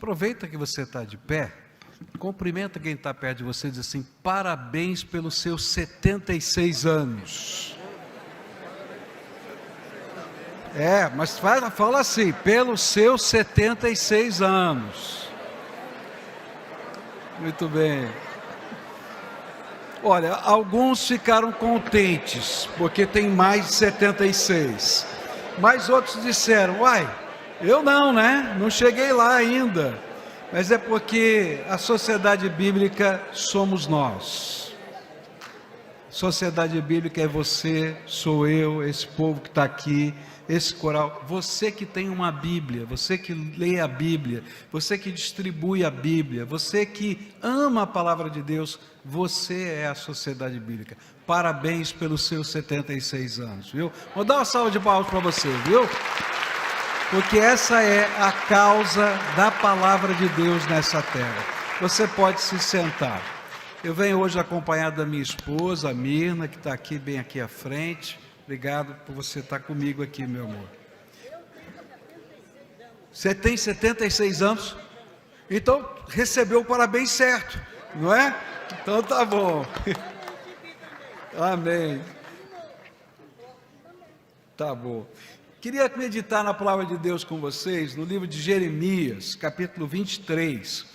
Aproveita que você está de pé, cumprimenta quem está perto de você e diz assim: parabéns pelos seus 76 anos. Mas fala assim: pelos seus 76 anos. Muito bem. Olha, alguns ficaram contentes, porque tem mais de 76. Mas outros disseram: uai, eu não, né? Não cheguei lá ainda. Mas é porque a sociedade bíblica somos nós. Sociedade bíblica é você, sou eu, esse povo que está aqui, esse coral. Você que tem uma Bíblia, você que lê a Bíblia, você que distribui a Bíblia, você que ama a palavra de Deus, você é a sociedade bíblica. Parabéns pelos seus 76 anos, viu? Vou dar uma salva de palmas para você, viu? Porque essa é a causa da palavra de Deus nessa terra. Você pode se sentar. Eu venho hoje acompanhado da minha esposa, a Mirna, que está aqui, bem aqui à frente. Obrigado por você estar comigo aqui, meu amor. Você tem 76 anos? Então, recebeu o parabéns certo, não é? Então tá bom. Amém. Tá bom. Queria meditar na palavra de Deus com vocês, no livro de Jeremias, capítulo 23.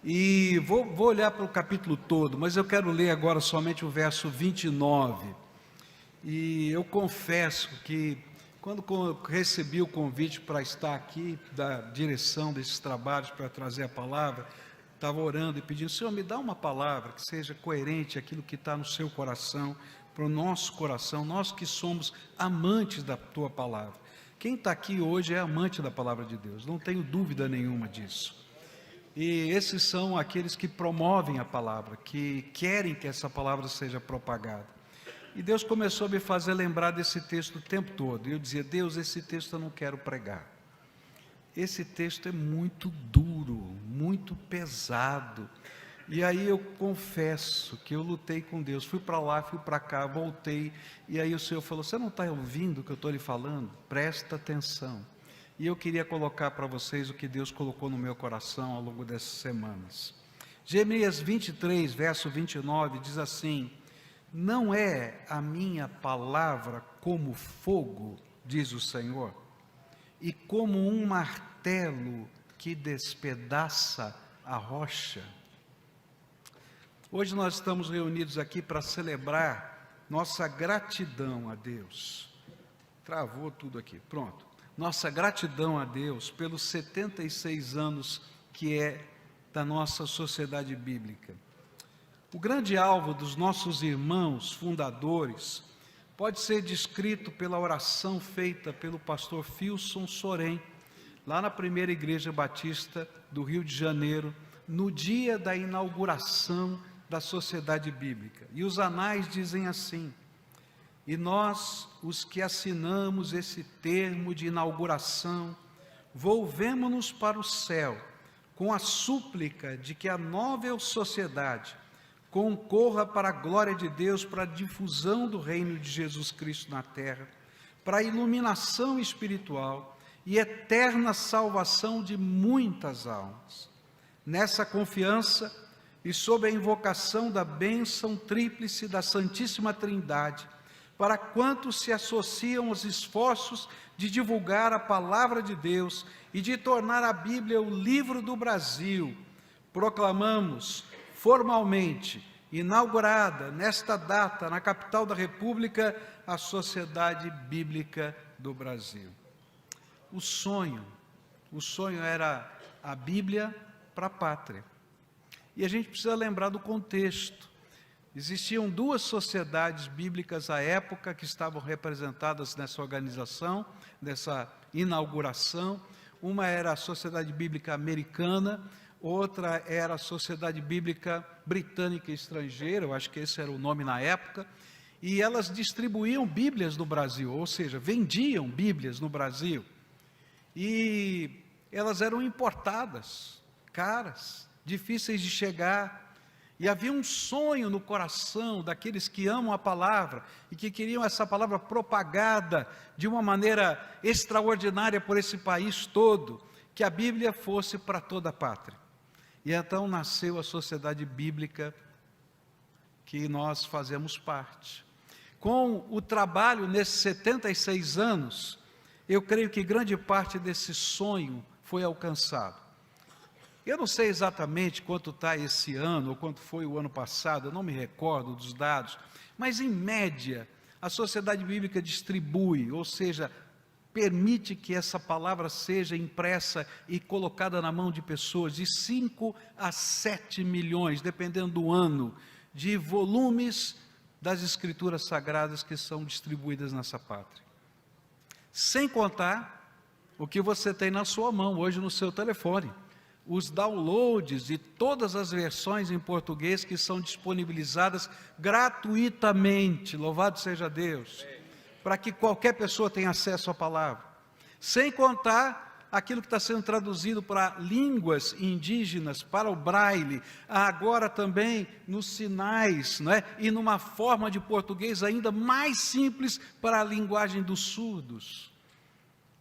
E vou olhar para o capítulo todo, mas eu quero ler agora somente o verso 29. E eu confesso que, quando recebi o convite para estar aqui, da direção desses trabalhos, para trazer a palavra, estava orando e pedindo: Senhor, me dá uma palavra que seja coerente àquilo que está no seu coração, para o nosso coração, nós que somos amantes da tua palavra. Quem está aqui hoje é amante da palavra de Deus, não tenho dúvida nenhuma disso. E esses são aqueles que promovem a palavra, que querem que essa palavra seja propagada. E Deus começou a me fazer lembrar desse texto o tempo todo. E eu dizia: Deus, esse texto eu não quero pregar. Esse texto é muito duro, muito pesado. E aí eu confesso que eu lutei com Deus. Fui para lá, fui para cá, voltei. E aí o Senhor falou: você não está ouvindo o que eu estou lhe falando? Presta atenção. E eu queria colocar para vocês o que Deus colocou no meu coração ao longo dessas semanas. Jeremias 23, verso 29, diz assim: não é a minha palavra como fogo, diz o Senhor, e como um martelo que despedaça a rocha. Hoje nós estamos reunidos aqui para celebrar nossa gratidão a Deus. Travou tudo aqui, pronto. Nossa gratidão a Deus pelos 76 anos que é da nossa sociedade bíblica. O grande alvo dos nossos irmãos fundadores pode ser descrito pela oração feita pelo pastor Filson Sorém, lá na primeira igreja batista do Rio de Janeiro, no dia da inauguração da sociedade bíblica. E os anais dizem assim: e nós, os que assinamos esse termo de inauguração, volvemo-nos para o céu, com a súplica de que a nova sociedade concorra para a glória de Deus, para a difusão do reino de Jesus Cristo na terra, para a iluminação espiritual e eterna salvação de muitas almas. Nessa confiança e sob a invocação da bênção tríplice da Santíssima Trindade, para quantos se associam aos esforços de divulgar a palavra de Deus e de tornar a Bíblia o livro do Brasil, proclamamos formalmente, inaugurada nesta data, na capital da República, a Sociedade Bíblica do Brasil. O sonho era a Bíblia para a pátria. E a gente precisa lembrar do contexto. Existiam duas sociedades bíblicas à época que estavam representadas nessa organização, nessa inauguração. Uma era a Sociedade Bíblica Americana, outra era a Sociedade Bíblica Britânica Estrangeira, eu acho que esse era o nome na época, e elas distribuíam Bíblias no Brasil, ou seja, vendiam Bíblias no Brasil, e elas eram importadas, caras, difíceis de chegar. E havia um sonho no coração daqueles que amam a palavra e que queriam essa palavra propagada de uma maneira extraordinária por esse país todo. que a Bíblia fosse para toda a pátria. E então nasceu a Sociedade Bíblica, que nós fazemos parte. Com o trabalho nesses 76 anos, eu creio que grande parte desse sonho foi alcançado. Eu não sei exatamente quanto está esse ano, ou quanto foi o ano passado, eu não me recordo dos dados, mas em média, a Sociedade Bíblica distribui, ou seja, permite que essa palavra seja impressa e colocada na mão de pessoas, de 5 a 7 milhões, dependendo do ano, de volumes das Escrituras Sagradas que são distribuídas nessa pátria. Sem contar o que você tem na sua mão hoje no seu telefone, os downloads de todas as versões em português que são disponibilizadas gratuitamente, louvado seja Deus, para que qualquer pessoa tenha acesso à palavra. Sem contar aquilo que está sendo traduzido para línguas indígenas, para o braille, agora também nos sinais, não é? E numa forma de português ainda mais simples para a linguagem dos surdos.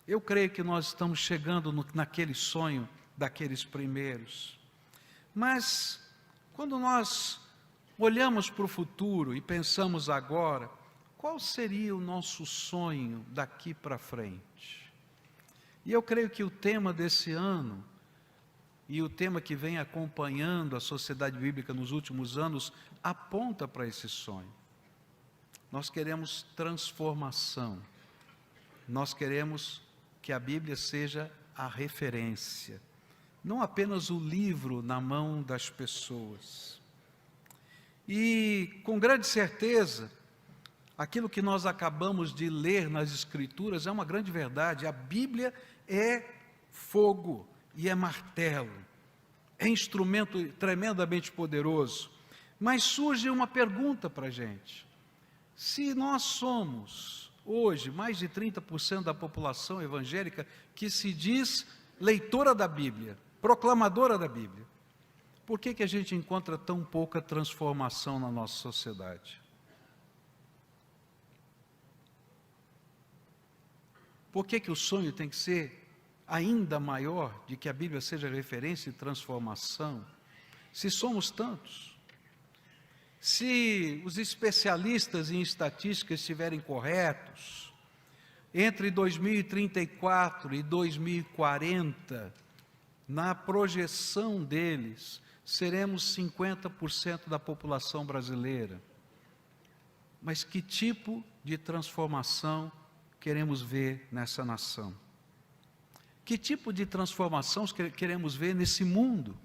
Eu creio que nós estamos chegando naquele sonho daqueles primeiros. Mas, quando nós olhamos para o futuro e pensamos agora, qual seria o nosso sonho daqui para frente? E eu creio que o tema desse ano, e o tema que vem acompanhando a Sociedade Bíblica nos últimos anos, aponta para esse sonho. Nós queremos transformação. Nós queremos que a Bíblia seja a referência, não apenas o livro na mão das pessoas. E, com grande certeza, aquilo que nós acabamos de ler nas Escrituras é uma grande verdade. A Bíblia é fogo e é martelo, é instrumento tremendamente poderoso. Mas surge uma pergunta para a gente: se nós somos, hoje, mais de 30% da população evangélica que se diz leitora da Bíblia, proclamadora da Bíblia, por que a gente encontra tão pouca transformação na nossa sociedade? Por que o sonho tem que ser ainda maior de que a Bíblia seja referência e transformação? Se somos tantos, se os especialistas em estatística estiverem corretos, entre 2034 e 2040, na projeção deles, seremos 50% da população brasileira. Mas que tipo de transformação queremos ver nessa nação? Que tipo de transformação queremos ver nesse mundo?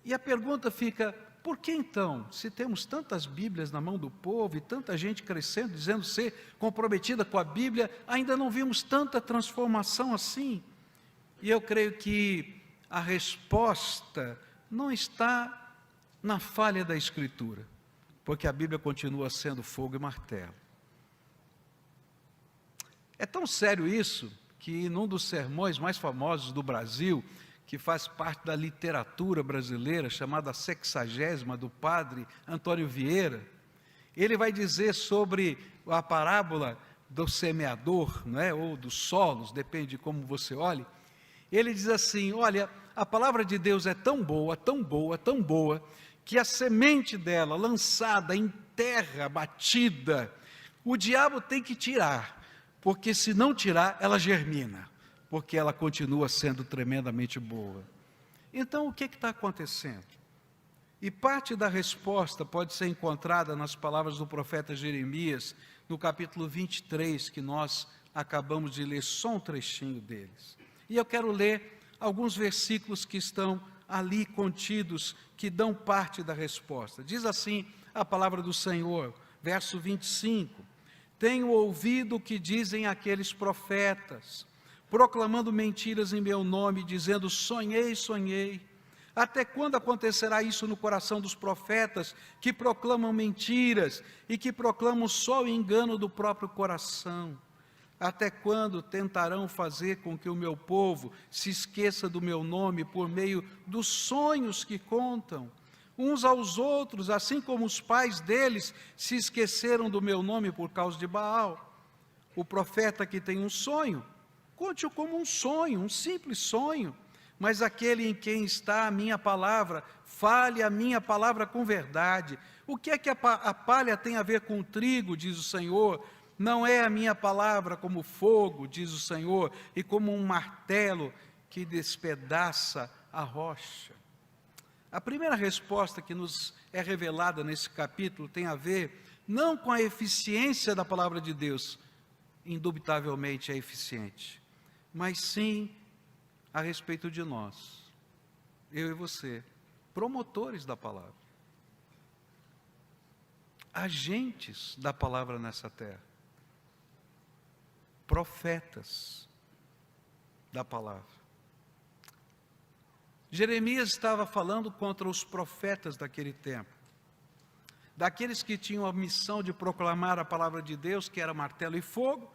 E a pergunta fica: por que então, se temos tantas Bíblias na mão do povo e tanta gente crescendo, dizendo ser comprometida com a Bíblia, ainda não vimos tanta transformação assim? E eu creio que a resposta não está na falha da Escritura, porque a Bíblia continua sendo fogo e martelo. É tão sério isso, que num dos sermões mais famosos do Brasil, que faz parte da literatura brasileira, chamada Sexagésima, do padre Antônio Vieira, ele vai dizer sobre a parábola do semeador, não é? Ou dos solos, depende de como você olhe. Ele diz assim: olha, a palavra de Deus é tão boa, tão boa, tão boa, que a semente dela, lançada em terra batida, o diabo tem que tirar, porque se não tirar, ela germina, porque ela continua sendo tremendamente boa. Então, o que está acontecendo? E parte da resposta pode ser encontrada nas palavras do profeta Jeremias, no capítulo 23, que nós acabamos de ler, só um trechinho deles. E eu quero ler alguns versículos que estão ali contidos, que dão parte da resposta. Diz assim a palavra do Senhor, verso 25: tenho ouvido o que dizem aqueles profetas, proclamando mentiras em meu nome, dizendo: sonhei, sonhei. Até quando acontecerá isso no coração dos profetas, que proclamam mentiras e que proclamam só o engano do próprio coração? Até quando tentarão fazer com que o meu povo se esqueça do meu nome por meio dos sonhos que contam uns aos outros, assim como os pais deles se esqueceram do meu nome por causa de Baal? O profeta que tem um sonho conte-o como um sonho, um simples sonho. Mas aquele em quem está a minha palavra, fale a minha palavra com verdade. O que é que a palha tem a ver com o trigo, diz o Senhor? Não é a minha palavra como fogo, diz o Senhor, e como um martelo que despedaça a rocha. A primeira resposta que nos é revelada nesse capítulo tem a ver não com a eficiência da palavra de Deus, indubitavelmente é eficiente, mas sim a respeito de nós, eu e você, promotores da palavra, agentes da palavra nessa terra, profetas da palavra. Jeremias estava falando contra os profetas daquele tempo, daqueles que tinham a missão de proclamar a palavra de Deus, que era martelo e fogo,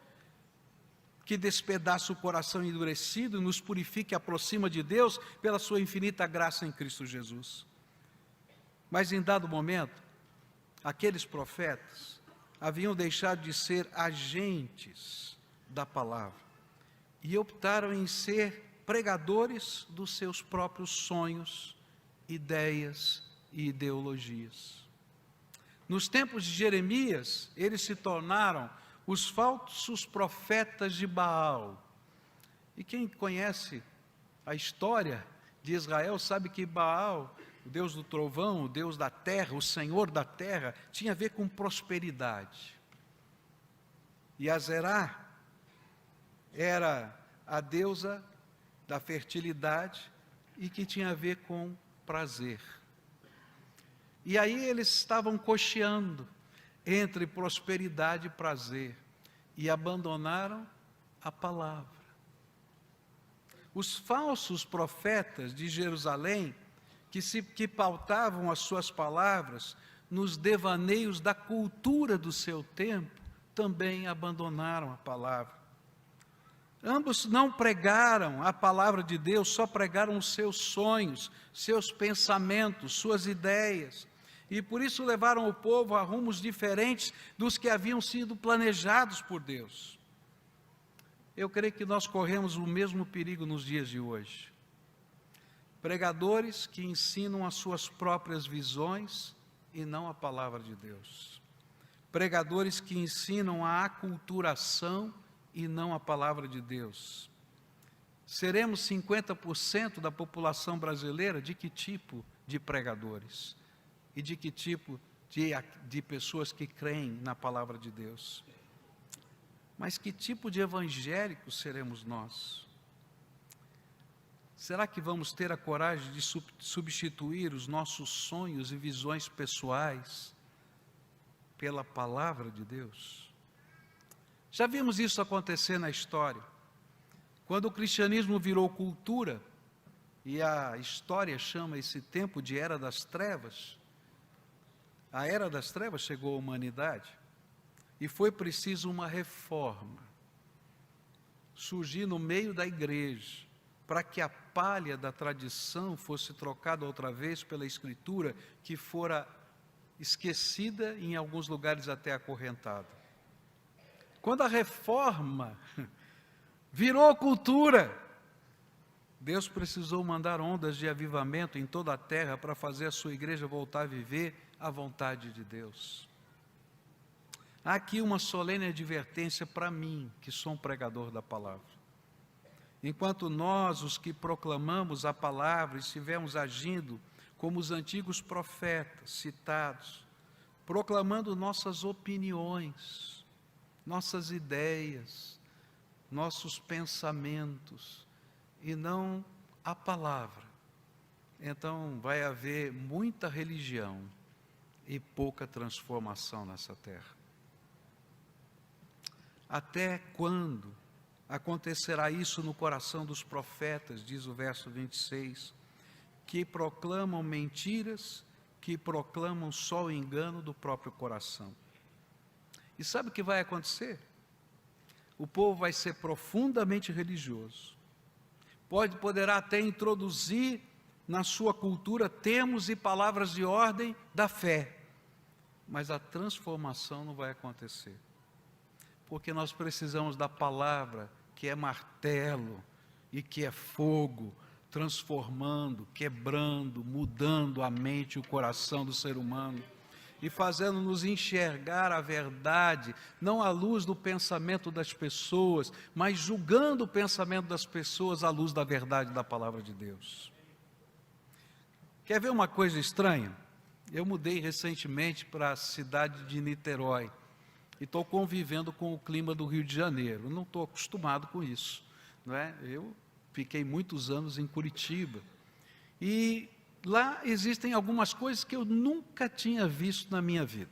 que despedaça o coração endurecido, nos purifica e aproxima de Deus pela sua infinita graça em Cristo Jesus. Mas em dado momento, aqueles profetas haviam deixado de ser agentes da palavra e optaram em ser pregadores dos seus próprios sonhos, ideias e ideologias. Nos tempos de Jeremias, eles se tornaram os falsos profetas de Baal. E quem conhece a história de Israel sabe que Baal, o Deus do trovão, o Deus da terra, o Senhor da terra, tinha a ver com prosperidade. E Azerá era a deusa da fertilidade e que tinha a ver com prazer. E aí eles estavam cocheando entre prosperidade e prazer, e abandonaram a palavra. Os falsos profetas de Jerusalém, que pautavam as suas palavras nos devaneios da cultura do seu tempo, também abandonaram a palavra. Ambos não pregaram a palavra de Deus, só pregaram os seus sonhos, seus pensamentos, suas ideias. E por isso levaram o povo a rumos diferentes dos que haviam sido planejados por Deus. Eu creio que nós corremos o mesmo perigo nos dias de hoje. Pregadores que ensinam as suas próprias visões e não a palavra de Deus. Pregadores que ensinam a aculturação e não a palavra de Deus. Seremos 50% da população brasileira de que tipo de pregadores? E de que tipo de pessoas que creem na palavra de Deus? Mas que tipo de evangélicos seremos nós? Será que vamos ter a coragem de substituir os nossos sonhos e visões pessoais pela palavra de Deus? Já vimos isso acontecer na história. Quando o cristianismo virou cultura, e a história chama esse tempo de Era das Trevas, a Era das Trevas chegou à humanidade e foi preciso uma reforma surgir no meio da igreja para que a palha da tradição fosse trocada outra vez pela Escritura, que fora esquecida e em alguns lugares até acorrentada. Quando a reforma virou cultura, Deus precisou mandar ondas de avivamento em toda a terra para fazer a sua igreja voltar a viver a vontade de Deus. Há aqui uma solene advertência para mim, que sou um pregador da palavra. Enquanto nós, os que proclamamos a palavra, estivermos agindo como os antigos profetas citados, proclamando nossas opiniões, nossas ideias, nossos pensamentos, e não a palavra, então vai haver muita religião e pouca transformação nessa terra. Até quando acontecerá isso no coração dos profetas, diz o verso 26, que proclamam mentiras, que proclamam só o engano do próprio coração? E sabe o que vai acontecer? O povo vai ser profundamente religioso, poderá até introduzir na sua cultura termos e palavras de ordem da fé, mas a transformação não vai acontecer, porque nós precisamos da palavra que é martelo e que é fogo, transformando, quebrando, mudando a mente e o coração do ser humano e fazendo-nos enxergar a verdade, não à luz do pensamento das pessoas, mas julgando o pensamento das pessoas à luz da verdade da palavra de Deus. Quer ver uma coisa estranha? Eu mudei recentemente para a cidade de Niterói e estou convivendo com o clima do Rio de Janeiro. Eu não estou acostumado com isso, não é? Eu fiquei muitos anos em Curitiba e lá existem algumas coisas que eu nunca tinha visto na minha vida.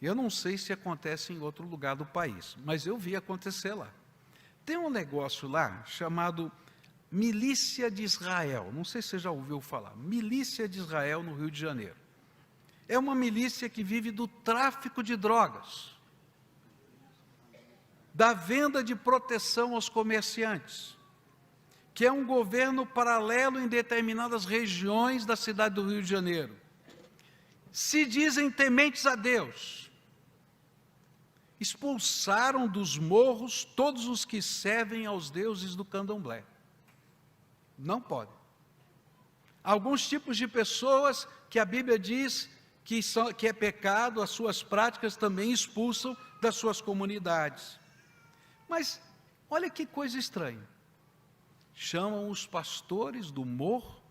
Eu não sei se acontece em outro lugar do país, mas eu vi acontecer lá. Tem um negócio lá chamado Milícia de Israel, não sei se você já ouviu falar, Milícia de Israel no Rio de Janeiro. É uma milícia que vive do tráfico de drogas, da venda de proteção aos comerciantes, que é um governo paralelo em determinadas regiões da cidade do Rio de Janeiro. Se dizem tementes a Deus, expulsaram dos morros todos os que servem aos deuses do candomblé. Não pode. Alguns tipos de pessoas que a Bíblia diz que é pecado, as suas práticas também expulsam das suas comunidades. Mas olha que coisa estranha. Chamam os pastores do morro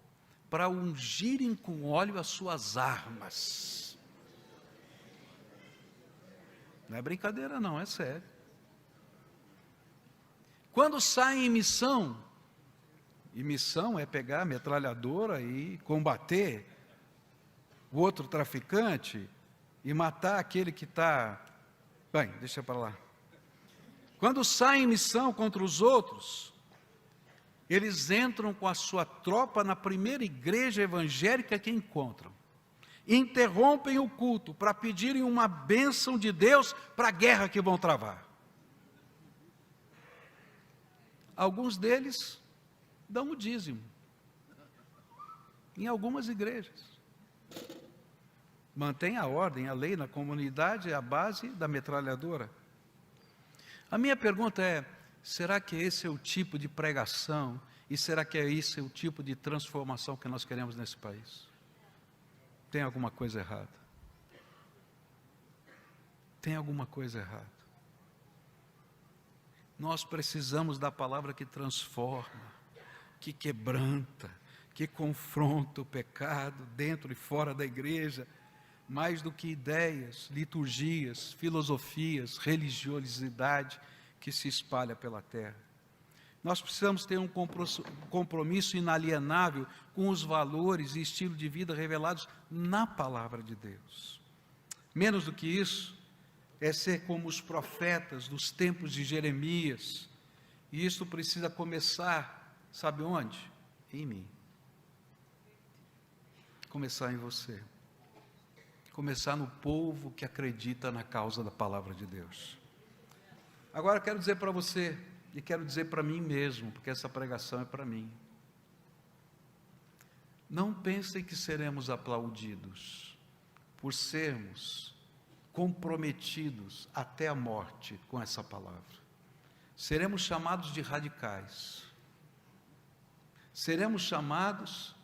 para ungirem com óleo as suas armas. Não é brincadeira não, é sério. Quando saem em missão, e missão é pegar a metralhadora e combater o outro traficante e matar aquele que está... Bem, deixa para lá. Quando saem em missão contra os outros, eles entram com a sua tropa na primeira igreja evangélica que encontram. Interrompem o culto para pedirem uma bênção de Deus para a guerra que vão travar. Alguns deles dão o dízimo, em algumas igrejas. Mantém a ordem, a lei na comunidade é a base da metralhadora. A minha pergunta é, será que esse é o tipo de pregação e será que esse é o tipo de transformação que nós queremos nesse país? Tem alguma coisa errada. Tem alguma coisa errada. Nós precisamos da palavra que transforma, que quebranta, que confronta o pecado dentro e fora da igreja, mais do que ideias, liturgias, filosofias, religiosidade que se espalha pela terra. Nós precisamos ter um compromisso inalienável com os valores e estilo de vida revelados na palavra de Deus. Menos do que isso, é ser como os profetas dos tempos de Jeremias. E isso precisa começar, sabe onde? Em mim. Começar em você. Começar no povo que acredita na causa da palavra de Deus. Agora eu quero dizer para você, e quero dizer para mim mesmo, porque essa pregação é para mim. Não pensem que seremos aplaudidos por sermos comprometidos até a morte com essa palavra. Seremos chamados de radicais. Seremos chamados,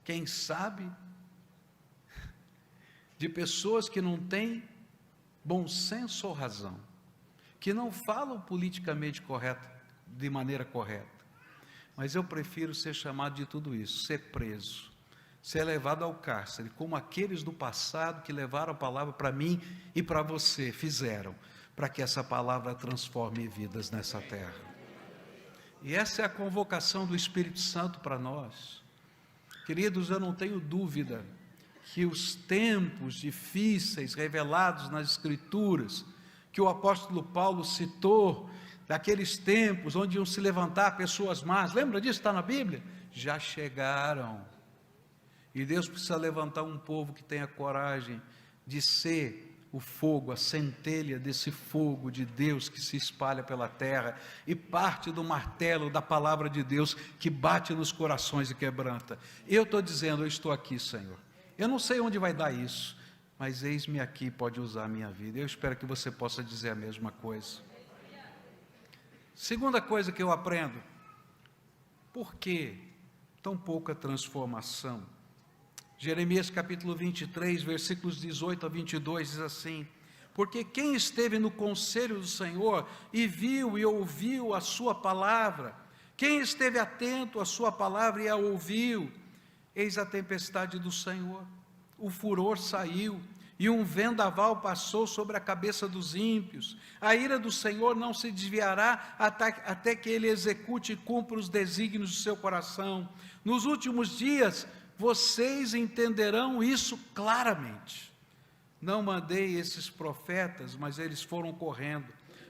quem sabe, de pessoas que não têm bom senso ou razão, que não falam politicamente correto, de maneira correta. Mas eu prefiro ser chamado de tudo isso, ser preso, ser levado ao cárcere, como aqueles do passado que levaram a palavra para mim e para você, fizeram, para que essa palavra transforme vidas nessa terra. E essa é a convocação do Espírito Santo para nós. Queridos, eu não tenho dúvida que os tempos difíceis revelados nas Escrituras, que o apóstolo Paulo citou, daqueles tempos onde iam se levantar pessoas más, lembra disso, está na Bíblia? Já chegaram, e Deus precisa levantar um povo que tenha coragem de ser o fogo, a centelha desse fogo de Deus que se espalha pela terra, e parte do martelo da palavra de Deus, que bate nos corações e quebranta. Eu estou dizendo, eu estou aqui, Senhor, eu não sei onde vai dar isso, mas eis-me aqui, pode usar a minha vida. Eu espero que você possa dizer a mesma coisa. Segunda coisa que eu aprendo: por que tão pouca transformação? Jeremias capítulo 23, versículos 18 a 22, diz assim: porque quem esteve no conselho do Senhor e viu e ouviu a sua palavra, quem esteve atento à sua palavra e a ouviu, eis a tempestade do Senhor, o furor saiu, e um vendaval passou sobre a cabeça dos ímpios. A ira do Senhor não se desviará até que ele execute e cumpra os desígnios do seu coração. Nos últimos dias, vocês entenderão isso claramente. Não mandei esses profetas, mas eles foram correndo.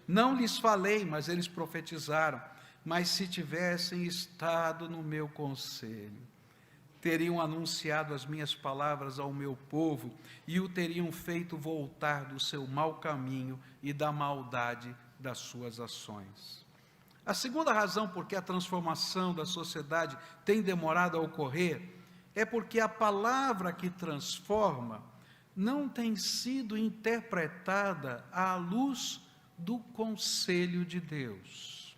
Não lhes falei, mas eles profetizaram. Mas se tivessem estado no meu conselho, teriam anunciado as minhas palavras ao meu povo e o teriam feito voltar do seu mau caminho e da maldade das suas ações. A segunda razão por que a transformação da sociedade tem demorado a ocorrer é porque a palavra que transforma não tem sido interpretada à luz do conselho de Deus.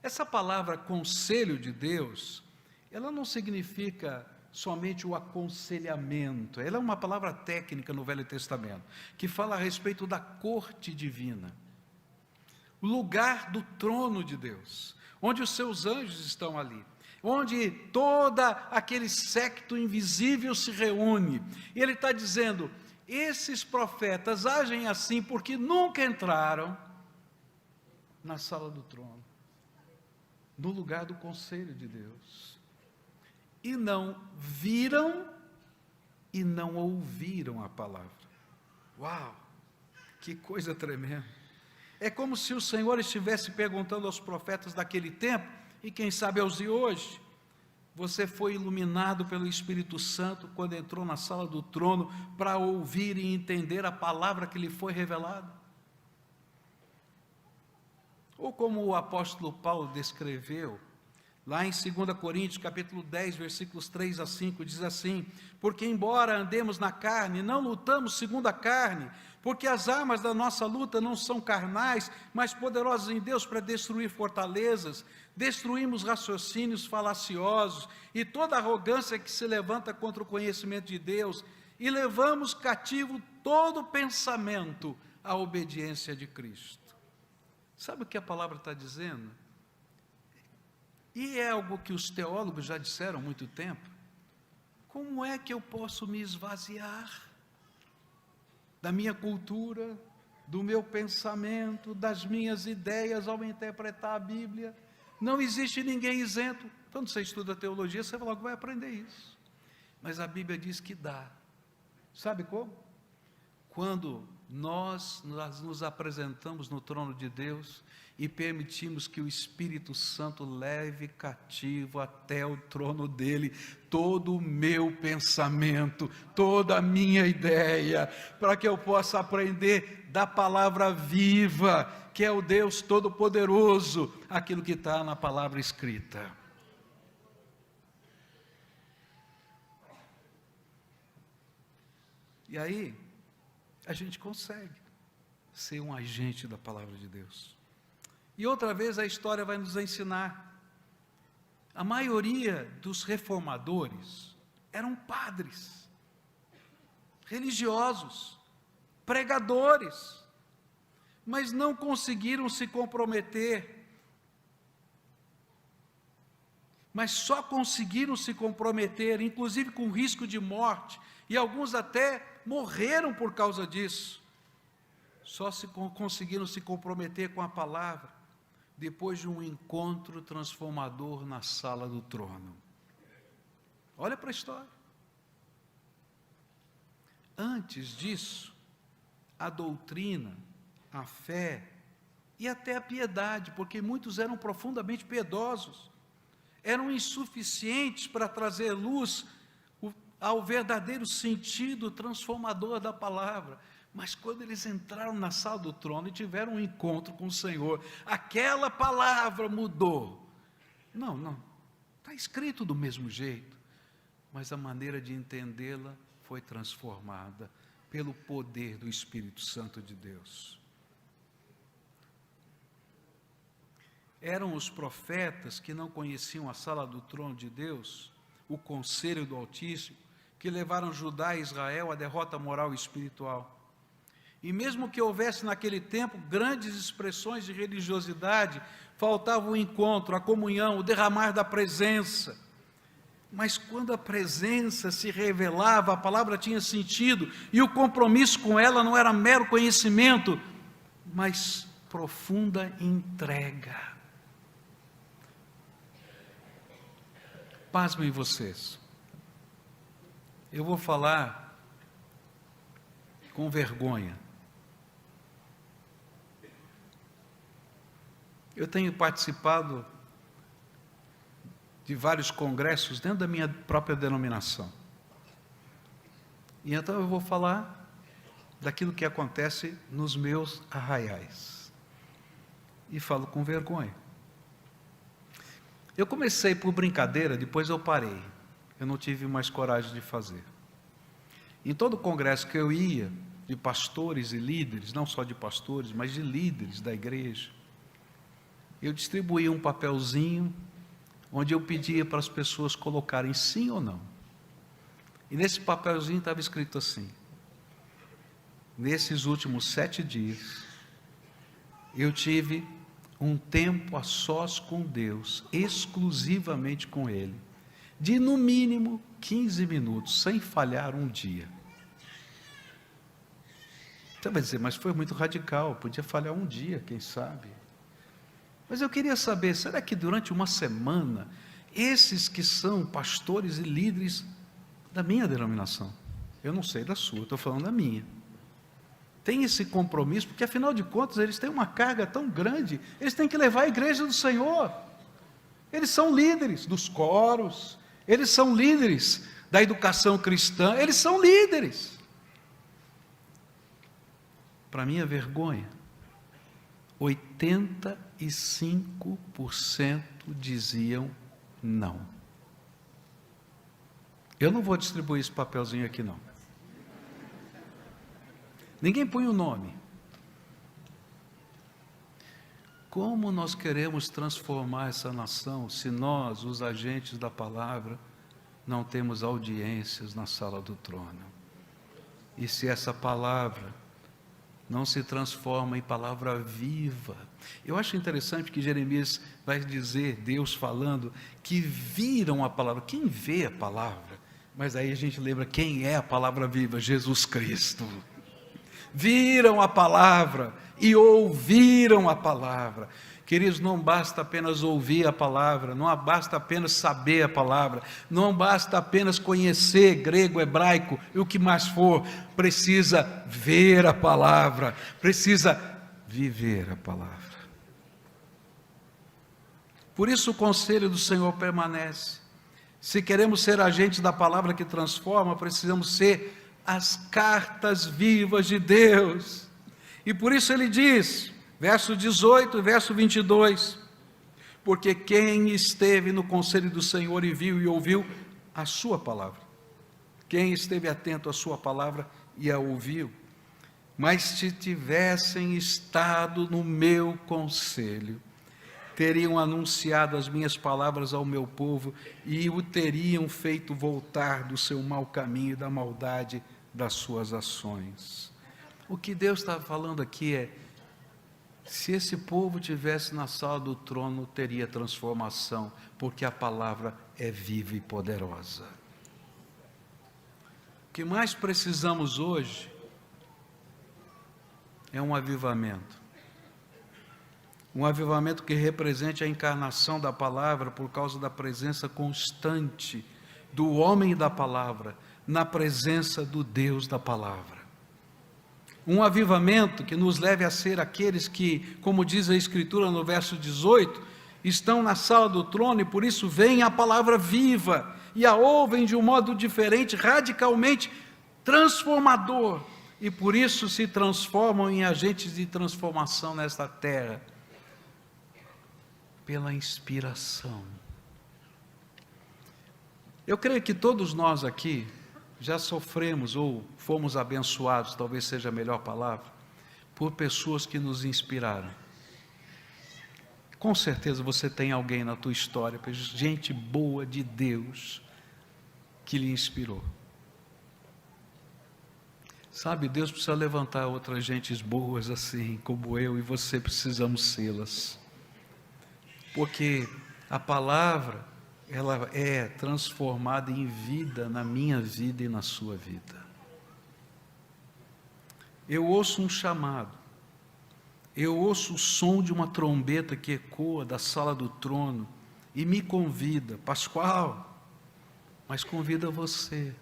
Essa palavra conselho de Deus, ela não significa somente o aconselhamento, ela é uma palavra técnica no Velho Testamento, que fala a respeito da corte divina, o lugar do trono de Deus, onde os seus anjos estão ali, onde todo aquele séquito invisível se reúne. E ele está dizendo: esses profetas agem assim porque nunca entraram na sala do trono, no lugar do conselho de Deus, e não viram e não ouviram a palavra. Uau, que coisa tremenda! É como se o Senhor estivesse perguntando aos profetas daquele tempo, e quem sabe aos de hoje: você foi iluminado pelo Espírito Santo quando entrou na sala do trono para ouvir e entender a palavra que lhe foi revelada? Ou como o apóstolo Paulo descreveu, lá em 2 Coríntios, capítulo 10, versículos 3 a 5, diz assim: porque embora andemos na carne, não lutamos segundo a carne, porque as armas da nossa luta não são carnais, mas poderosas em Deus para destruir fortalezas. Destruímos raciocínios falaciosos e toda arrogância que se levanta contra o conhecimento de Deus, e levamos cativo todo pensamento à obediência de Cristo. Sabe o que a palavra está dizendo? E é algo que os teólogos já disseram há muito tempo: como é que eu posso me esvaziar da minha cultura, do meu pensamento, das minhas ideias ao interpretar a Bíblia? Não existe ninguém isento. Quando você estuda teologia, você logo vai aprender isso. Mas a Bíblia diz que dá. Sabe como? Quando nós nos apresentamos no trono de Deus e permitimos que o Espírito Santo leve cativo até o trono dele todo o meu pensamento, toda a minha ideia, para que eu possa aprender da palavra viva, que é o Deus Todo-Poderoso, aquilo que está na palavra escrita. E aí, a gente consegue ser um agente da palavra de Deus. E outra vez a história vai nos ensinar: a maioria dos reformadores eram padres, religiosos, pregadores, mas não conseguiram se comprometer. Mas só conseguiram se comprometer, inclusive com risco de morte, e alguns até morreram por causa disso. Só conseguiram se comprometer com a palavra depois de um encontro transformador na sala do trono. Olha para a história. Antes disso, a doutrina, a fé e até a piedade, porque muitos eram profundamente piedosos, eram insuficientes para trazer luz ao verdadeiro sentido transformador da palavra. Mas quando eles entraram na sala do trono e tiveram um encontro com o Senhor, aquela palavra mudou. Não, está escrito do mesmo jeito, mas a maneira de entendê-la foi transformada pelo poder do Espírito Santo de Deus. Eram os profetas que não conheciam a sala do trono de Deus, o conselho do Altíssimo, que levaram Judá e Israel à derrota moral e espiritual. E mesmo que houvesse naquele tempo grandes expressões de religiosidade, faltava o encontro, a comunhão, o derramar da presença. Mas quando a presença se revelava, a palavra tinha sentido, e o compromisso com ela não era mero conhecimento, mas profunda entrega. Pasmem vocês, eu vou falar com vergonha. Eu tenho participado de vários congressos dentro da minha própria denominação. E então eu vou falar daquilo que acontece nos meus arraiais. E falo com vergonha. Eu comecei por brincadeira, depois eu parei. Eu não tive mais coragem de fazer. Em todo congresso que eu ia, de pastores e líderes, não só de pastores, mas de líderes da igreja, eu distribuía um papelzinho onde eu pedia para as pessoas colocarem sim ou não. E nesse papelzinho estava escrito assim: nesses últimos 7 dias, eu tive um tempo a sós com Deus, exclusivamente com Ele, de no mínimo 15 minutos, sem falhar um dia. Você vai dizer, mas foi muito radical, podia falhar um dia, quem sabe? Mas eu queria saber, será que durante uma semana, esses que são pastores e líderes da minha denominação, eu não sei da sua, estou falando da minha, tem esse compromisso, porque afinal de contas eles têm uma carga tão grande, eles têm que levar a igreja do Senhor, eles são líderes dos coros, eles são líderes da educação cristã, eles são líderes. Para minha vergonha, 85% diziam não. Eu não vou distribuir esse papelzinho aqui não. Ninguém põe o nome. Como nós queremos transformar essa nação se nós, os agentes da palavra, não temos audiências na sala do trono? E se essa palavra não se transforma em palavra viva? Eu acho interessante que Jeremias vai dizer, Deus falando, que viram a palavra. Quem vê a palavra? Mas aí a gente lembra quem é a palavra viva: Jesus Cristo. Viram a palavra e ouviram a palavra. Queridos, não basta apenas ouvir a palavra, não basta apenas saber a palavra, não basta apenas conhecer grego, hebraico e o que mais for, precisa ver a palavra, precisa viver a palavra. Por isso o conselho do Senhor permanece. Se queremos ser agentes da palavra que transforma, precisamos ser as cartas vivas de Deus. E por isso ele diz, verso 18 e verso 22, porque quem esteve no conselho do Senhor e viu e ouviu a sua palavra, quem esteve atento à sua palavra e a ouviu, mas se tivessem estado no meu conselho, teriam anunciado as minhas palavras ao meu povo e o teriam feito voltar do seu mau caminho e da maldade das suas ações. O que Deus está falando aqui é, se esse povo tivesse na sala do trono, teria transformação, porque a palavra é viva e poderosa. O que mais precisamos hoje é um avivamento que represente a encarnação da palavra por causa da presença constante do homem da palavra, na presença do Deus da palavra. Um avivamento que nos leve a ser aqueles que, como diz a Escritura no verso 18, estão na sala do trono e por isso veem a palavra viva e a ouvem de um modo diferente, radicalmente transformador, e por isso se transformam em agentes de transformação nesta terra, pela inspiração. Eu creio que todos nós aqui já sofremos ou fomos abençoados, talvez seja a melhor palavra, por pessoas que nos inspiraram. Com certeza você tem alguém na tua história, gente boa de Deus, que lhe inspirou. Sabe, Deus precisa levantar outras gentes boas assim, como eu e você precisamos sê-las. Porque a palavra, ela é transformada em vida na minha vida e na sua vida. Eu ouço um chamado, eu ouço o som de uma trombeta que ecoa da sala do trono e me convida, Pascoal, mas convida você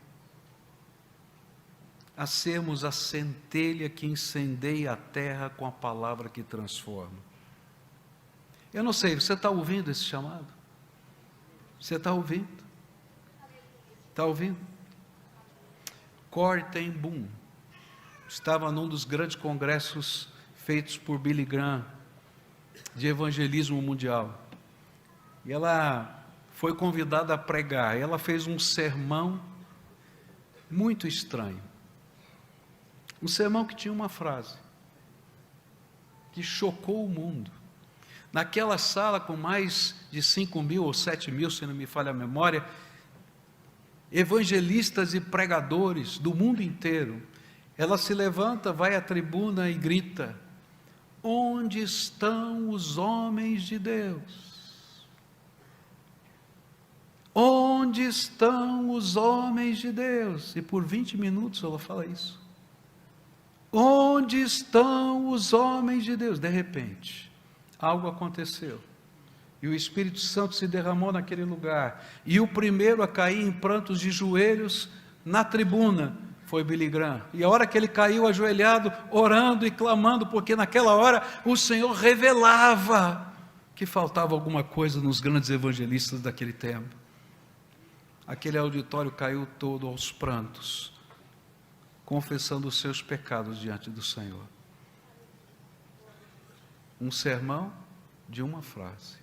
a sermos a centelha que incendeia a terra com a palavra que transforma. Eu não sei, você está ouvindo esse chamado? Você está ouvindo? Está ouvindo? Corrie ten Boom estava num dos grandes congressos feitos por Billy Graham, de evangelismo mundial. E ela foi convidada a pregar. Ela fez um sermão muito estranho. Um sermão que tinha uma frase que chocou o mundo. Naquela sala com mais de 5.000 ou 7.000, se não me falha a memória, evangelistas e pregadores do mundo inteiro, ela se levanta, vai à tribuna e grita: onde estão os homens de Deus? Onde estão os homens de Deus? E por 20 minutos ela fala isso. Onde estão os homens de Deus? De repente, algo aconteceu. E o Espírito Santo se derramou naquele lugar. E o primeiro a cair em prantos de joelhos na tribuna foi Billy Graham. E a hora que ele caiu ajoelhado, orando e clamando, porque naquela hora o Senhor revelava que faltava alguma coisa nos grandes evangelistas daquele tempo. Aquele auditório caiu todo aos prantos, confessando os seus pecados diante do Senhor. Um sermão de uma frase.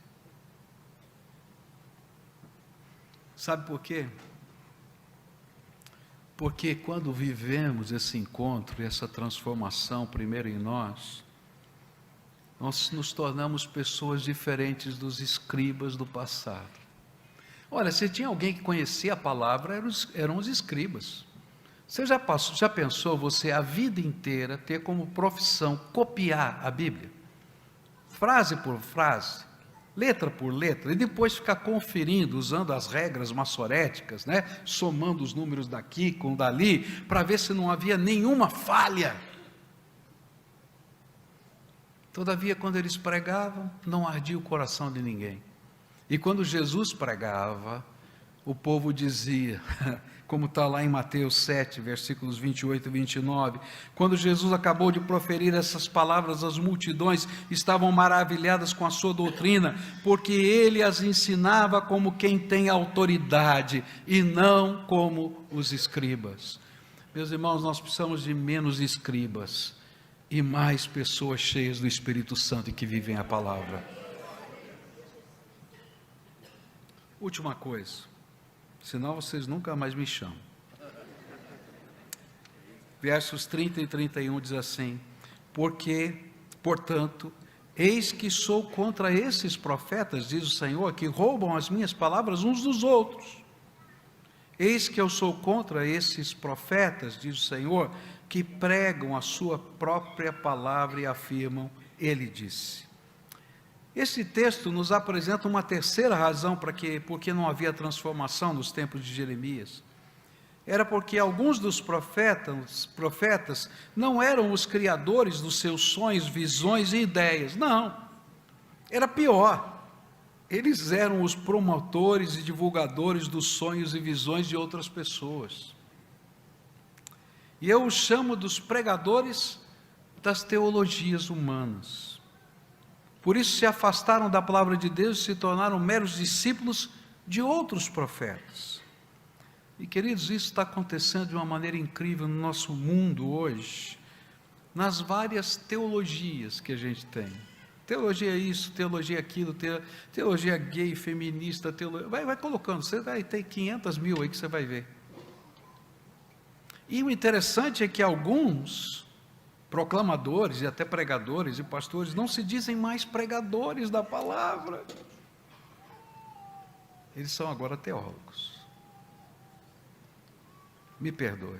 Sabe por quê? Porque quando vivemos esse encontro e essa transformação primeiro em nós nos tornamos pessoas diferentes dos escribas do passado. Olha, se tinha alguém que conhecia a palavra, eram os escribas. Você já pensou você a vida inteira ter como profissão copiar a Bíblia? Frase por frase, letra por letra, e depois ficar conferindo, usando as regras maçoréticas, né? Somando os números daqui com dali, para ver se não havia nenhuma falha. Todavia, quando eles pregavam, não ardia o coração de ninguém. E quando Jesus pregava, o povo dizia, como está lá em Mateus 7, versículos 28 e 29, quando Jesus acabou de proferir essas palavras, as multidões estavam maravilhadas com a sua doutrina, porque ele as ensinava como quem tem autoridade, e não como os escribas. Meus irmãos, nós precisamos de menos escribas, e mais pessoas cheias do Espírito Santo e que vivem a palavra. Última coisa, senão vocês nunca mais me chamam. Versos 30 e 31 diz assim: portanto, eis que sou contra esses profetas, diz o Senhor, que roubam as minhas palavras uns dos outros. Eis que eu sou contra esses profetas, diz o Senhor, que pregam a sua própria palavra e afirmam, ele disse. Esse texto nos apresenta uma terceira razão porque não havia transformação nos tempos de Jeremias. Era porque alguns dos profetas não eram os criadores dos seus sonhos, visões e ideias. Não, era pior. Eles eram os promotores e divulgadores dos sonhos e visões de outras pessoas. E eu os chamo dos pregadores das teologias humanas. Por isso se afastaram da palavra de Deus e se tornaram meros discípulos de outros profetas. E queridos, isso está acontecendo de uma maneira incrível no nosso mundo hoje, nas várias teologias que a gente tem. Teologia isso, teologia aquilo, teologia gay, feminista, vai colocando, você vai ter 500 mil aí que você vai ver. E o interessante é que alguns proclamadores e até pregadores e pastores não se dizem mais pregadores da palavra. Eles são agora teólogos. Me perdoe.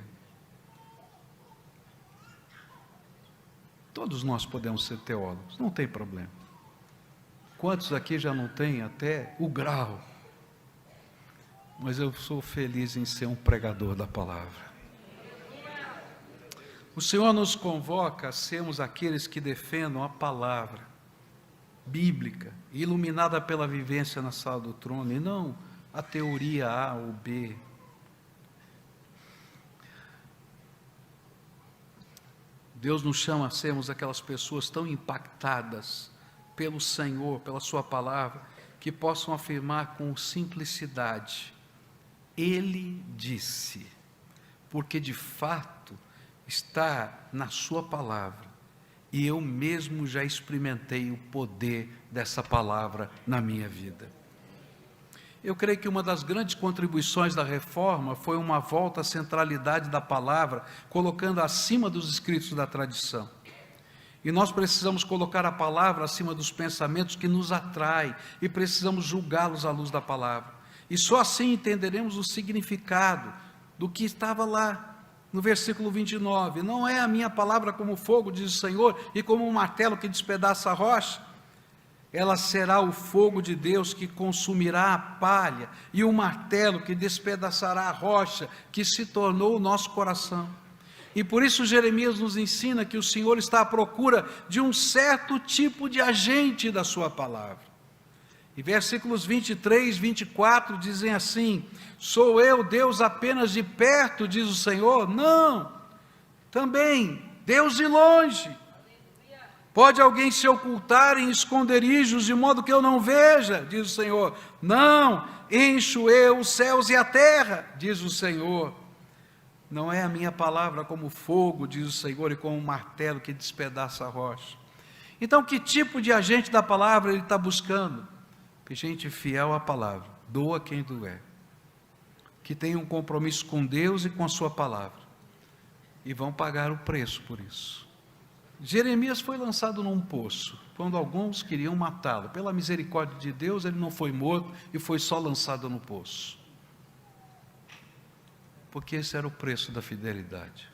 Todos nós podemos ser teólogos, não tem problema. Quantos aqui já não têm até o grau? Mas eu sou feliz em ser um pregador da palavra. O Senhor nos convoca a sermos aqueles que defendam a palavra bíblica, iluminada pela vivência na sala do trono, e não a teoria A ou B. Deus nos chama a sermos aquelas pessoas tão impactadas pelo Senhor, pela sua palavra, que possam afirmar com simplicidade: Ele disse, porque de fato está na sua palavra, e eu mesmo já experimentei o poder dessa palavra na minha vida. Eu creio que uma das grandes contribuições da reforma foi uma volta à centralidade da palavra, colocando acima dos escritos da tradição. E nós precisamos colocar a palavra acima dos pensamentos que nos atraem, e precisamos julgá-los à luz da palavra. E só assim entenderemos o significado do que estava lá no versículo 29. Não é a minha palavra como fogo, diz o Senhor, e como um martelo que despedaça a rocha. Ela será o fogo de Deus que consumirá a palha, e o martelo que despedaçará a rocha, que se tornou o nosso coração. E por isso Jeremias nos ensina que o Senhor está à procura de um certo tipo de agente da sua palavra. E versículos 23, 24 dizem assim: sou eu Deus apenas de perto, diz o Senhor? Não, também Deus de longe. Pode alguém se ocultar em esconderijos de modo que eu não veja, diz o Senhor? Não, encho eu os céus e a terra, diz o Senhor. Não é a minha palavra como fogo, diz o Senhor, e como um martelo que despedaça a rocha. Então, que tipo de agente da palavra ele está buscando? Gente fiel à palavra, doa quem doer, que tem um compromisso com Deus e com a sua palavra, e vão pagar o preço por isso. Jeremias foi lançado num poço, quando alguns queriam matá-lo. Pela misericórdia de Deus, ele não foi morto e foi só lançado no poço. Porque esse era o preço da fidelidade.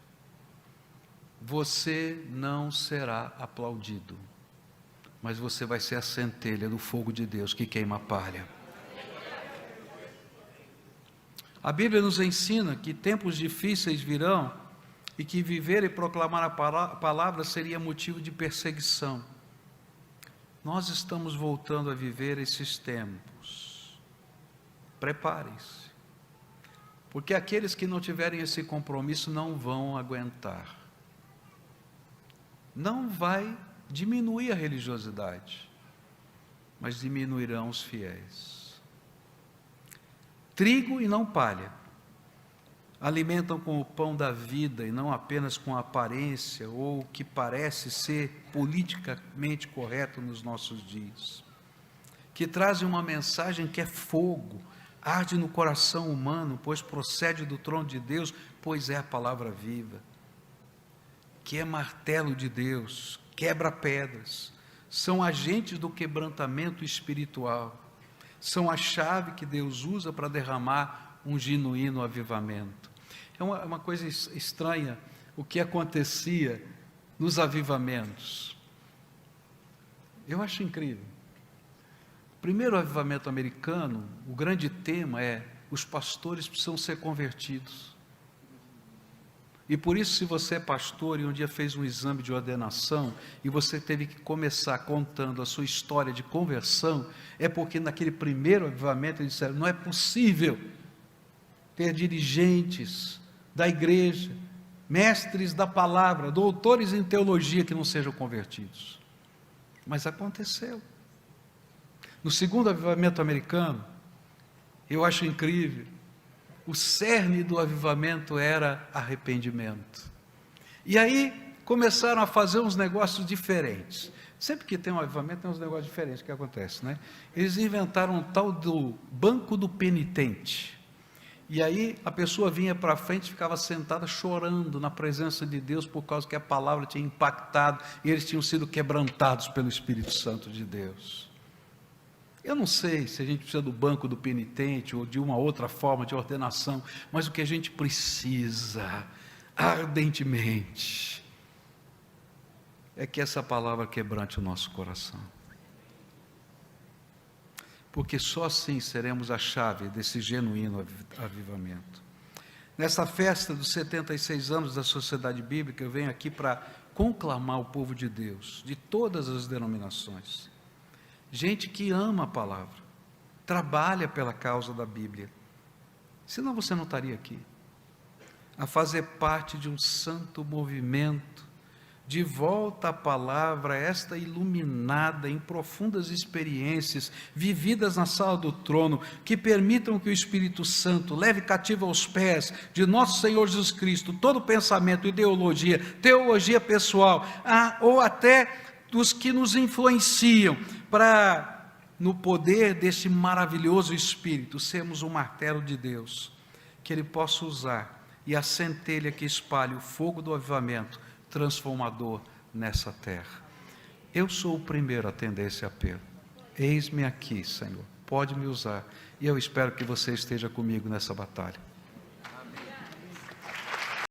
Você não será aplaudido, mas você vai ser a centelha do fogo de Deus que queima a palha. A Bíblia nos ensina que tempos difíceis virão, e que viver e proclamar a palavra seria motivo de perseguição. Nós estamos voltando a viver esses tempos. Preparem-se, porque aqueles que não tiverem esse compromisso não vão aguentar. Não vai diminuir a religiosidade, mas diminuirão os fiéis. Trigo e não palha alimentam com o pão da vida e não apenas com a aparência ou o que parece ser politicamente correto nos nossos dias, que trazem uma mensagem que é fogo, arde no coração humano, pois procede do trono de Deus, pois é a palavra viva, que é martelo de Deus, quebra pedras, são agentes do quebrantamento espiritual, são a chave que Deus usa para derramar um genuíno avivamento. É uma coisa estranha o que acontecia nos avivamentos. Eu acho incrível. Primeiro avivamento americano, o grande tema é: os pastores precisam ser convertidos. E por isso, se você é pastor e um dia fez um exame de ordenação e você teve que começar contando a sua história de conversão, é porque naquele primeiro avivamento eles disseram: não é possível ter dirigentes da igreja, mestres da palavra, doutores em teologia que não sejam convertidos. Mas aconteceu. No segundo avivamento americano, eu acho incrível, o cerne do avivamento era arrependimento. E aí começaram a fazer uns negócios diferentes. Sempre que tem um avivamento, tem uns negócios diferentes que acontecem, né? Eles inventaram um tal do banco do penitente. E aí a pessoa vinha para frente e ficava sentada chorando na presença de Deus, por causa que a palavra tinha impactado e eles tinham sido quebrantados pelo Espírito Santo de Deus. Eu não sei se a gente precisa do banco do penitente ou de uma outra forma de ordenação, mas o que a gente precisa ardentemente é que essa palavra quebrante o nosso coração, porque só assim seremos a chave desse genuíno avivamento. Nessa festa dos 76 anos da Sociedade Bíblica, eu venho aqui para conclamar o povo de Deus, de todas as denominações, gente que ama a palavra, trabalha pela causa da Bíblia, senão você não estaria aqui, a fazer parte de um santo movimento, de volta à palavra, esta iluminada em profundas experiências, vividas na sala do trono, que permitam que o Espírito Santo leve cativo aos pés de nosso Senhor Jesus Cristo, todo pensamento, ideologia, teologia pessoal, ou até dos que nos influenciam, para, no poder desse maravilhoso Espírito, sermos um martelo de Deus, que Ele possa usar, e a centelha que espalha o fogo do avivamento, transformador nessa terra. Eu sou o primeiro a atender esse apelo. Eis-me aqui, Senhor, pode me usar, e eu espero que você esteja comigo nessa batalha.